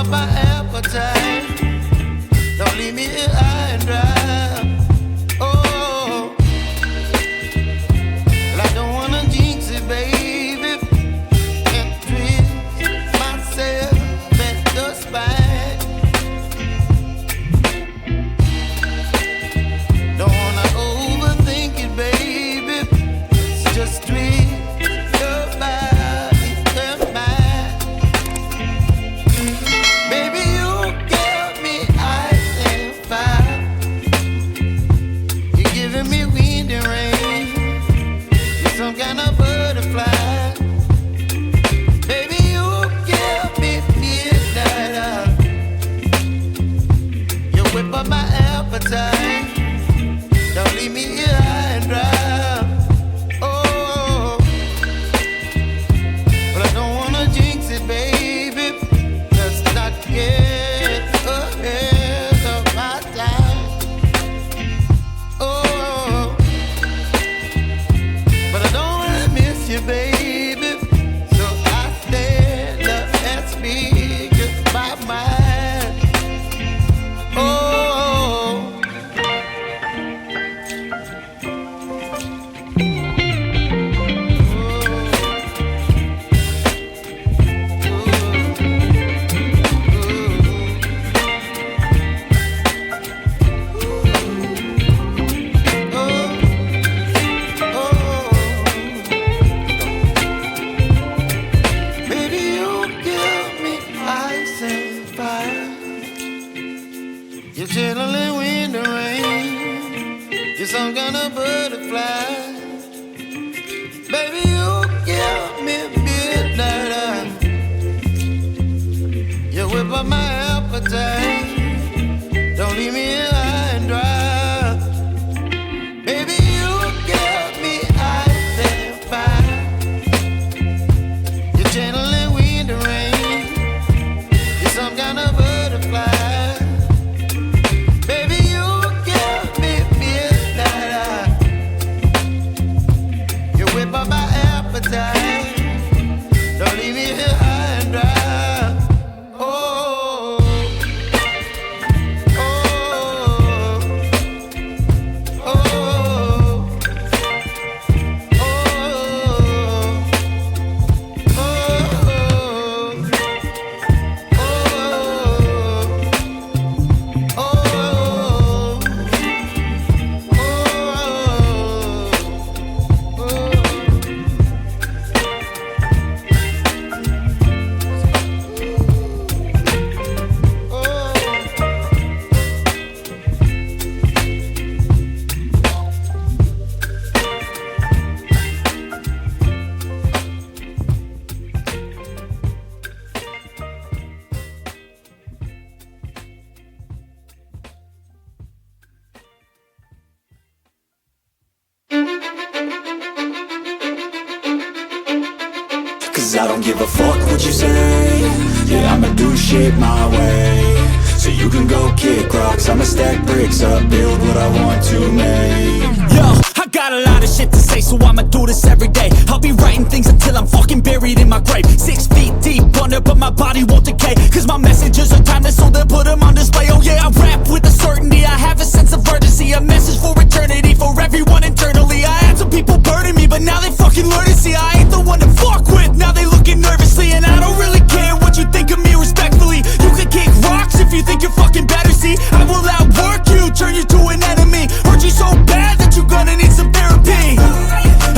up my appetite. Don't leave me here high and dry. Oh, well, I don't wanna jinx it, baby, and twist myself at the spine. Don't wanna overthink it, baby. It's just twist your body and mine. Baby, you give me ice and fire. You're giving me wind and rain. You're some kind of butterfly. Baby, you give me midnight. You whip up my appetite. Don't leave me here high and dry. Oh, but I don't wanna jinx it, baby. Let's not get ahead of my time. Oh, but I don't wanna miss you, baby. So I stand up and speak my mind. Oh. Baby, you give me ice and fire. You're chilling wind and rain. You're some kind of butterfly. Baby, you give me midnight. You whip up my appetite. Don't leave me here high and dry. Baby, you give me ice and fire. You're channeling wind and rain. You're some kind of butterfly. Baby, you give me midnight. You whip up my appetite. Don't leave me here high and dry. Oh, oh, oh, oh, Cause I don't give a fuck what you say. Yeah, I'ma do shit my way. So you can go kick rocks, I'ma stack bricks up, build what I want to make. Yo, I got a lot of shit to say, so I'ma do this every day. I'll be writing things until I'm fucking buried in my grave. 6 feet deep under, but my body won't decay. Cause my messages are timeless, so they'll put them on display. Oh yeah, I rap with a certainty, I have a sense of urgency. A message for eternity, for everyone internally. I had some people burning me, but now they fucking learn to see I ain't the one to fuck with. Now they looking nervously, and I don't really care what you think of me respectfully. You can kick rocks if you think you're fucking better, see. I will outwork you, turn you to an enemy. Hurt you so bad that you're gonna need some therapy.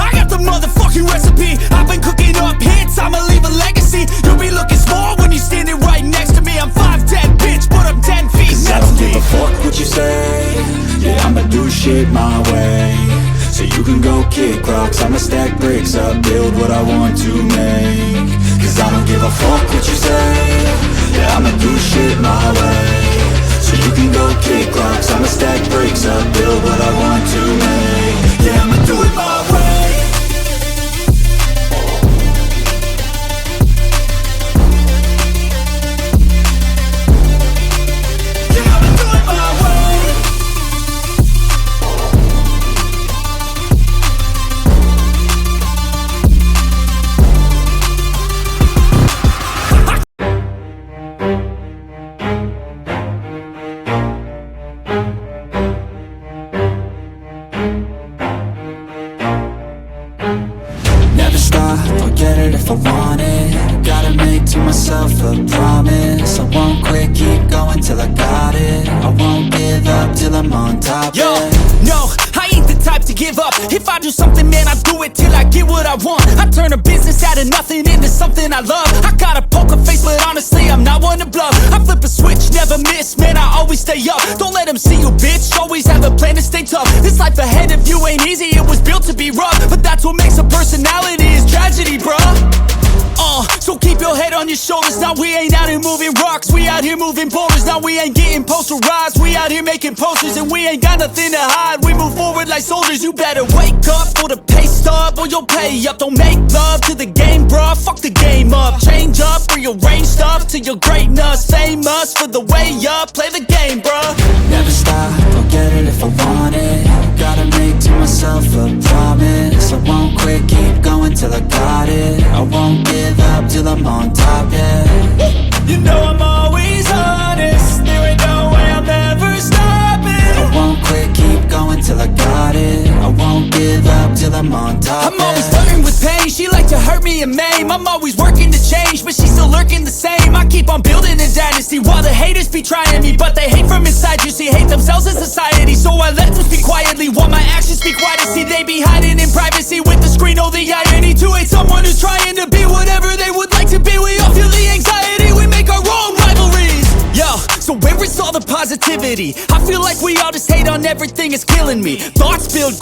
I got the motherfucking recipe. I've been cooking up hits, I'ma leave a legacy. You'll be looking small when you're standing right next to me. I'm 5'10", bitch, but I'm 10 feet Cause I next don't to give me. a fuck what you say. Yeah, I'ma do shit my way. So you can go kick rocks, I'ma stack bricks up, build what I want to make. Cause I don't give a fuck what you say. Yeah, I'ma do shit my way. So you can go kick rocks, I'ma stack bricks up, build what I want to make. Yeah, I'ma do it my way. I'm on top, Yo, yeah. no, I ain't the type to give up. If I do something, man, I do it till I get what I want. I turn a business out of nothing into something I love. I got a poker face, but honestly, I'm not one to bluff. I flip a switch, never miss, man, I always stay up. Don't let them see you, bitch, always have a plan to stay tough. This life ahead of you ain't easy, it was built to be rough. But that's what makes a personality, is tragedy, bruh. So keep your head on your shoulders. Now we ain't out here moving rocks, we out here moving boulders. Now we ain't getting posterized, we out here making posters. And we ain't got nothing to hide, we move forward like soldiers. You better wake up for the pay stub, or you'll pay up. Don't make love to the game, bruh, fuck the game up. Change up, rearrange stuff to your greatness. Famous for the way up, play the game, bruh. Never stop, I'll get it if I want it. Gotta make to myself a promise. I won't quit, keep going till I got it. I won't give up till I'm on top, yeah. You know I'm always honest, there ain't no way I'm ever stopping. I won't quit, keep going till I got it. I won't give up till I'm on top, I'm always flirting with pain, she like to hurt me and maim. I'm always working to change, but she's still lurking the same. I keep on building a dynasty while the haters be trying me. But they hate from inside, you see, hate themselves in society. So I let them speak quietly while my actions speak wider. See, they be hiding in privacy with the screen, oh the irony. To hate someone who's trying to be whatever they would like to be. We all feel the anxiety, we make our own rivalries. Yo, so where is all the positivity? I feel like we all just hate on everything, it's killing me. Thoughts build